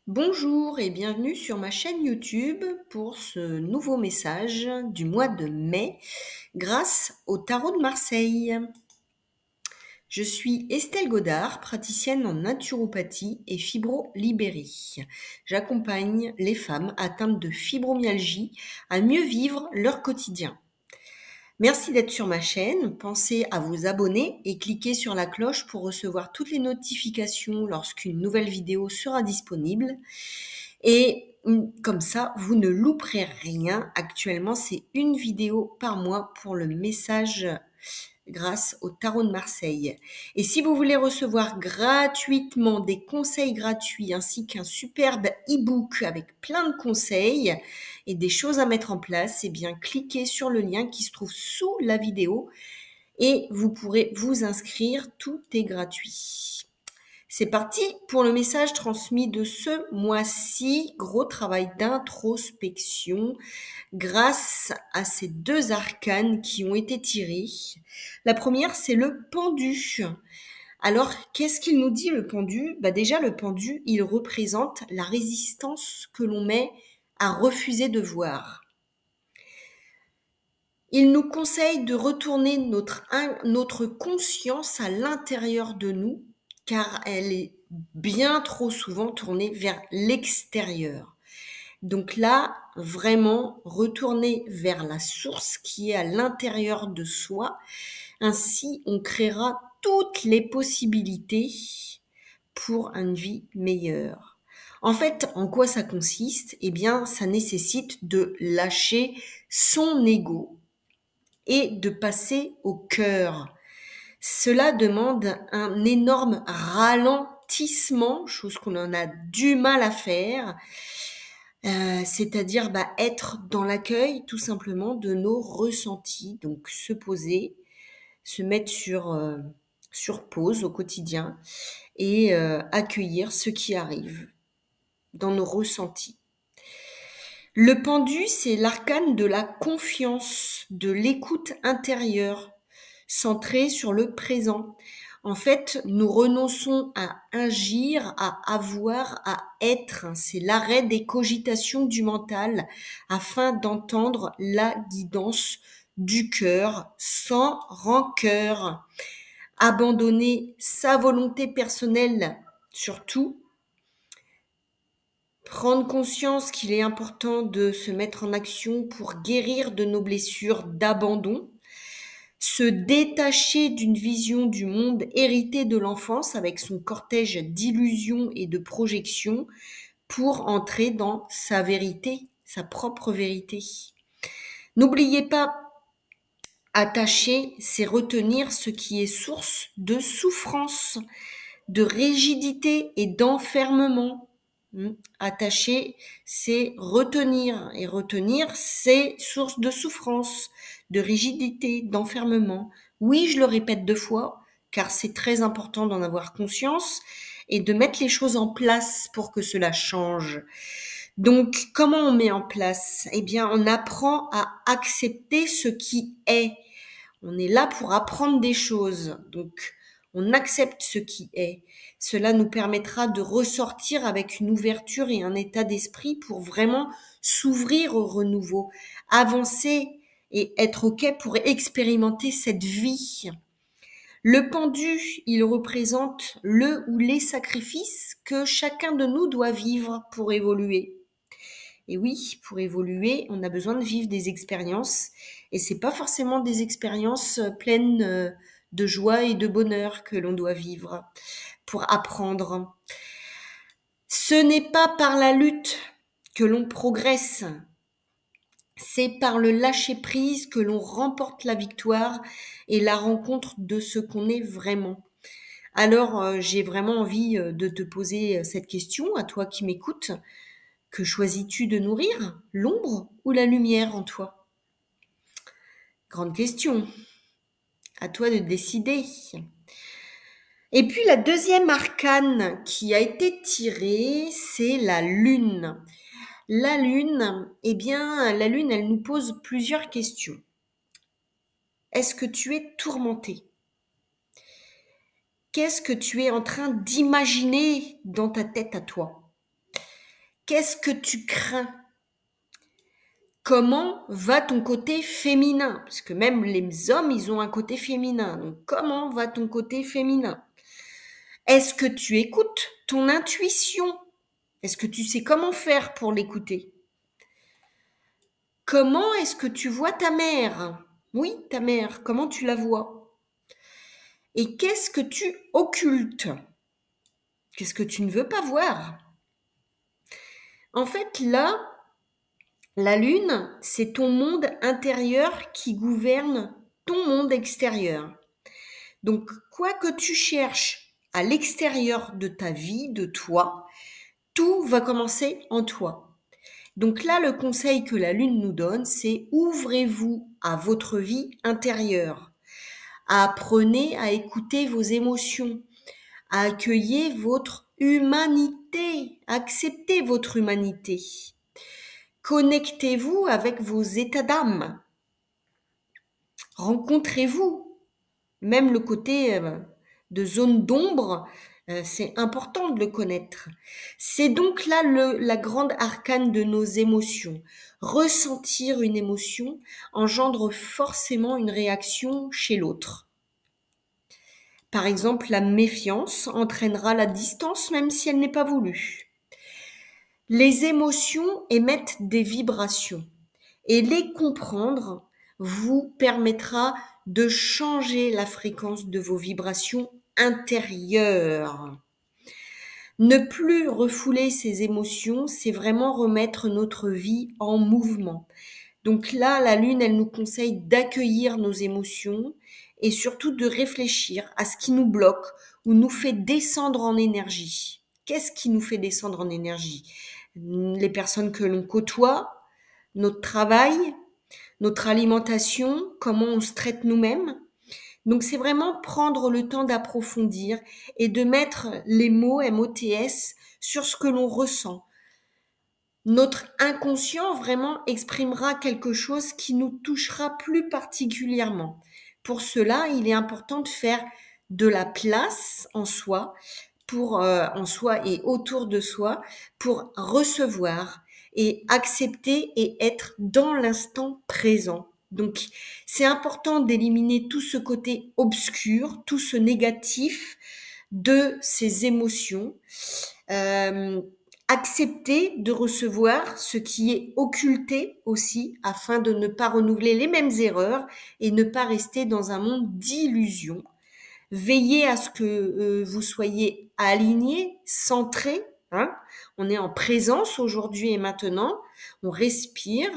Bonjour et bienvenue sur ma chaîne YouTube pour ce nouveau message du mois de mai grâce au Tarot de Marseille. Je suis Estelle Godard, praticienne en naturopathie et fibrolibérie. J'accompagne les femmes atteintes de fibromyalgie à mieux vivre leur quotidien. Merci d'être sur ma chaîne, pensez à vous abonner et cliquez sur la cloche pour recevoir toutes les notifications lorsqu'une nouvelle vidéo sera disponible. Et comme ça, vous ne louperez rien. Actuellement, c'est une vidéo par mois pour le message grâce au Tarot de Marseille. Et si vous voulez recevoir gratuitement des conseils gratuits ainsi qu'un superbe e-book avec plein de conseils et des choses à mettre en place, eh bien, cliquez sur le lien qui se trouve sous la vidéo et vous pourrez vous inscrire. Tout est gratuit. C'est parti pour le message transmis de ce mois-ci. Gros travail d'introspection grâce à ces deux arcanes qui ont été tirés. La première, c'est le pendu. Alors, qu'est-ce qu'il nous dit le pendu? Déjà, le pendu, il représente la résistance que l'on met à refuser de voir. Il nous conseille de retourner notre conscience à l'intérieur de nous, car elle est bien trop souvent tournée vers l'extérieur. Donc là, vraiment, retourner vers la source qui est à l'intérieur de soi. Ainsi, on créera toutes les possibilités pour une vie meilleure. En fait, en quoi ça consiste? Eh bien, ça nécessite de lâcher son ego et de passer au cœur. Cela demande un énorme ralentissement, chose qu'on en a du mal à faire, c'est-à-dire être dans l'accueil tout simplement de nos ressentis, donc se poser, se mettre sur pause au quotidien et accueillir ce qui arrive dans nos ressentis. Le pendu, c'est l'arcane de la confiance, de l'écoute intérieure, centrée sur le présent. En fait, nous renonçons à agir, à avoir, à être. C'est l'arrêt des cogitations du mental afin d'entendre la guidance du cœur sans rancœur. Abandonner sa volonté personnelle surtout. Prendre conscience qu'il est important de se mettre en action pour guérir de nos blessures d'abandon, se détacher d'une vision du monde héritée de l'enfance avec son cortège d'illusions et de projections pour entrer dans sa vérité, sa propre vérité. N'oubliez pas, attacher, c'est retenir ce qui est source de souffrance, de rigidité et d'enfermement. Attacher, c'est retenir. Et retenir, c'est source de souffrance, de rigidité, d'enfermement. Oui, je le répète 2 fois, car c'est très important d'en avoir conscience et de mettre les choses en place pour que cela change. Donc, comment on met en place? Eh bien, on apprend à accepter ce qui est. On est là pour apprendre des choses. Donc, on accepte ce qui est. Cela nous permettra de ressortir avec une ouverture et un état d'esprit pour vraiment s'ouvrir au renouveau, avancer et être OK pour expérimenter cette vie. Le pendu, il représente le ou les sacrifices que chacun de nous doit vivre pour évoluer. Et oui, pour évoluer, on a besoin de vivre des expériences. Et c'est pas forcément des expériences pleines de joie et de bonheur que l'on doit vivre pour apprendre. Ce n'est pas par la lutte que l'on progresse. C'est par le lâcher-prise que l'on remporte la victoire et la rencontre de ce qu'on est vraiment. Alors, j'ai vraiment envie de te poser cette question, à toi qui m'écoutes. Que choisis-tu de nourrir, l'ombre ou la lumière en toi? Grande question. À toi de décider. Et puis la deuxième arcane qui a été tirée, c'est la lune. La lune, la lune, elle nous pose plusieurs questions. Est-ce que tu es tourmenté? Qu'est-ce que tu es en train d'imaginer dans ta tête à toi? Qu'est-ce que tu crains? Comment va ton côté féminin? Parce que même les hommes, ils ont un côté féminin. Donc, comment va ton côté féminin? Est-ce que tu écoutes ton intuition? Est-ce que tu sais comment faire pour l'écouter? Comment est-ce que tu vois ta mère? Oui, ta mère, comment tu la vois? Et qu'est-ce que tu occultes? Qu'est-ce que tu ne veux pas voir? En fait, là, la lune, c'est ton monde intérieur qui gouverne ton monde extérieur. Donc, quoi que tu cherches à l'extérieur de ta vie, de toi, tout va commencer en toi. Donc là, le conseil que la lune nous donne, c'est ouvrez-vous à votre vie intérieure. Apprenez à écouter vos émotions, à accueillir votre humanité, acceptez votre humanité. Connectez-vous avec vos états d'âme. Rencontrez-vous. Même le côté de zone d'ombre, c'est important de le connaître. C'est donc là la grande arcane de nos émotions. Ressentir une émotion engendre forcément une réaction chez l'autre. Par exemple, la méfiance entraînera la distance même si elle n'est pas voulue. Les émotions émettent des vibrations et les comprendre vous permettra de changer la fréquence de vos vibrations intérieures. Ne plus refouler ces émotions, c'est vraiment remettre notre vie en mouvement. Donc là, la lune, elle nous conseille d'accueillir nos émotions et surtout de réfléchir à ce qui nous bloque ou nous fait descendre en énergie. Qu'est-ce qui nous fait descendre en énergie? Les personnes que l'on côtoie, notre travail, notre alimentation, comment on se traite nous-mêmes. Donc c'est vraiment prendre le temps d'approfondir et de mettre les mots MOTS sur ce que l'on ressent. Notre inconscient vraiment exprimera quelque chose qui nous touchera plus particulièrement. Pour cela, il est important de faire de la place en soi, en soi et autour de soi, pour recevoir et accepter et être dans l'instant présent. Donc, c'est important d'éliminer tout ce côté obscur, tout ce négatif de ces émotions. Accepter de recevoir ce qui est occulté aussi afin de ne pas renouveler les mêmes erreurs et ne pas rester dans un monde d'illusions. Veillez à ce que vous soyez alignés, centrés. Hein. On est en présence aujourd'hui et maintenant. On respire.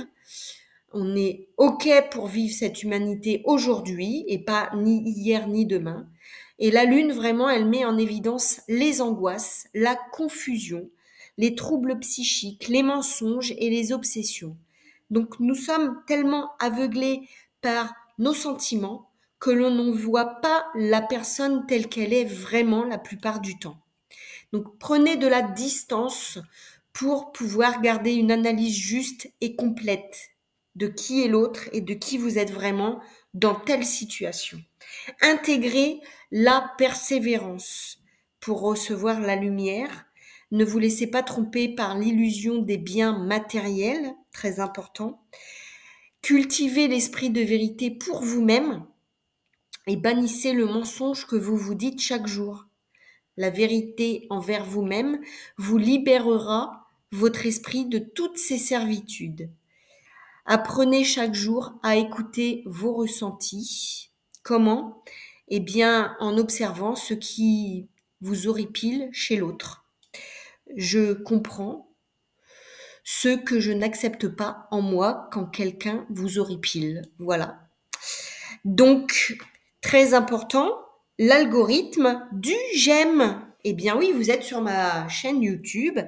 On est OK pour vivre cette humanité aujourd'hui et pas ni hier ni demain. Et la lune, vraiment, elle met en évidence les angoisses, la confusion, les troubles psychiques, les mensonges et les obsessions. Donc nous sommes tellement aveuglés par nos sentiments que l'on ne voit pas la personne telle qu'elle est vraiment la plupart du temps. Donc prenez de la distance pour pouvoir garder une analyse juste et complète de qui est l'autre et de qui vous êtes vraiment dans telle situation. Intégrez la persévérance pour recevoir la lumière. Ne vous laissez pas tromper par l'illusion des biens matériels, très important. Cultivez l'esprit de vérité pour vous-même et bannissez le mensonge que vous vous dites chaque jour. La vérité envers vous-même vous libérera votre esprit de toutes ses servitudes. Apprenez chaque jour à écouter vos ressentis. Comment? Eh bien, en observant ce qui vous horripile chez l'autre. Je comprends ce que je n'accepte pas en moi quand quelqu'un vous horripile. Voilà. Donc, très important, l'algorithme du j'aime. Eh bien oui, vous êtes sur ma chaîne YouTube,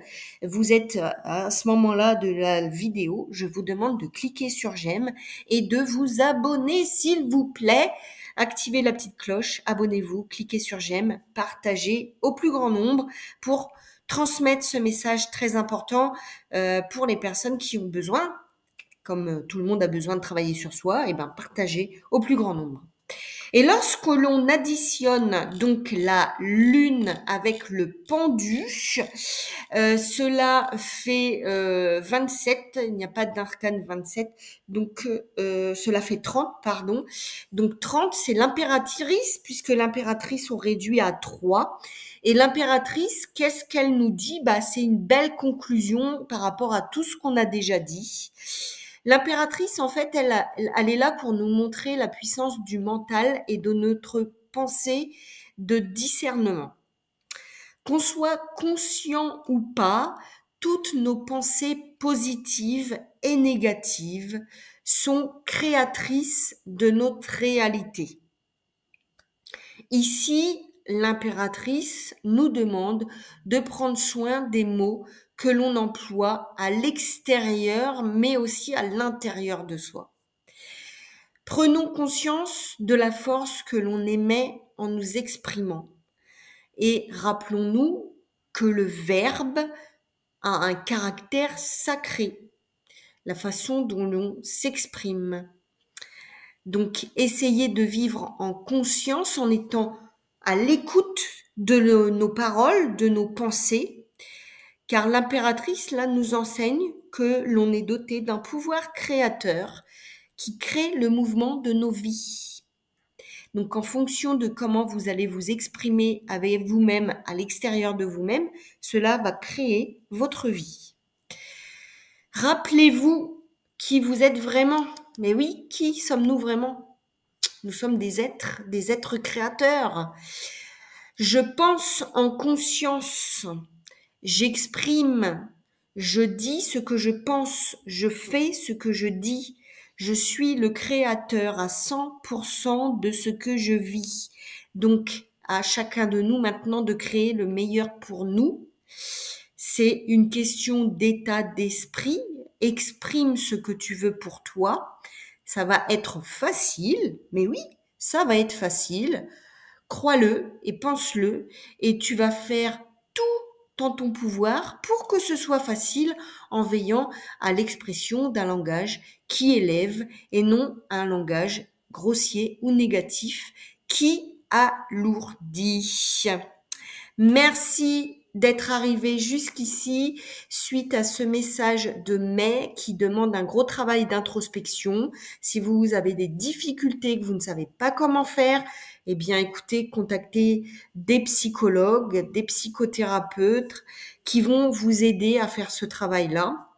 vous êtes à ce moment-là de la vidéo, je vous demande de cliquer sur j'aime et de vous abonner s'il vous plaît. Activez la petite cloche, abonnez-vous, cliquez sur j'aime, partagez au plus grand nombre pour transmettre ce message très important pour les personnes qui ont besoin, comme tout le monde a besoin de travailler sur soi, et ben partagez au plus grand nombre. Et lorsque l'on additionne donc la lune avec le pendu, cela fait 27, il n'y a pas d'arcane 27, donc cela fait 30, pardon. Donc 30, c'est l'impératrice, puisque l'impératrice on réduit à 3. Et l'impératrice, qu'est-ce qu'elle nous dit? C'est une belle conclusion par rapport à tout ce qu'on a déjà dit. L'impératrice, en fait, elle est là pour nous montrer la puissance du mental et de notre pensée de discernement. Qu'on soit conscient ou pas, toutes nos pensées positives et négatives sont créatrices de notre réalité. Ici, l'impératrice nous demande de prendre soin des mots que l'on emploie à l'extérieur, mais aussi à l'intérieur de soi. Prenons conscience de la force que l'on émet en nous exprimant. Et rappelons-nous que le verbe a un caractère sacré, la façon dont l'on s'exprime. Donc, essayez de vivre en conscience en étant à l'écoute de nos paroles, de nos pensées, car l'impératrice, là, nous enseigne que l'on est doté d'un pouvoir créateur qui crée le mouvement de nos vies. Donc, en fonction de comment vous allez vous exprimer avec vous-même, à l'extérieur de vous-même, cela va créer votre vie. Rappelez-vous qui vous êtes vraiment. Mais oui, qui sommes-nous vraiment? Nous sommes des êtres créateurs. Je pense en conscience. J'exprime. Je dis ce que je pense. Je fais ce que je dis. Je suis le créateur à 100% de ce que je vis. Donc, à chacun de nous maintenant de créer le meilleur pour nous. C'est une question d'état d'esprit. Exprime ce que tu veux pour toi. Ça va être facile, mais oui, ça va être facile. Crois-le et pense-le et tu vas faire tout en ton pouvoir pour que ce soit facile en veillant à l'expression d'un langage qui élève et non un langage grossier ou négatif qui alourdit. Merci d'être arrivé jusqu'ici suite à ce message de mai qui demande un gros travail d'introspection. Si vous avez des difficultés que vous ne savez pas comment faire, eh bien écoutez, contactez des psychologues, des psychothérapeutes qui vont vous aider à faire ce travail-là.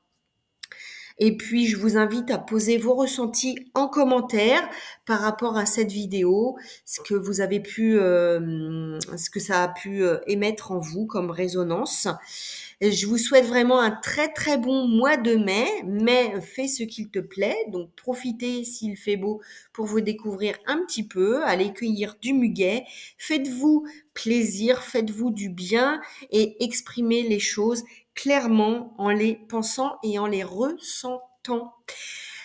Et puis, je vous invite à poser vos ressentis en commentaire par rapport à cette vidéo, ce que ça a pu émettre en vous comme résonance. Et je vous souhaite vraiment un très très bon mois de mai. Mais fais ce qu'il te plaît. Donc, profitez s'il fait beau pour vous découvrir un petit peu, allez cueillir du muguet. Faites-vous plaisir, faites-vous du bien et exprimez les choses clairement en les pensant et en les ressentant.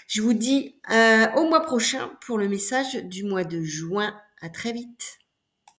Je vous dis au mois prochain pour le message du mois de juin. À très vite.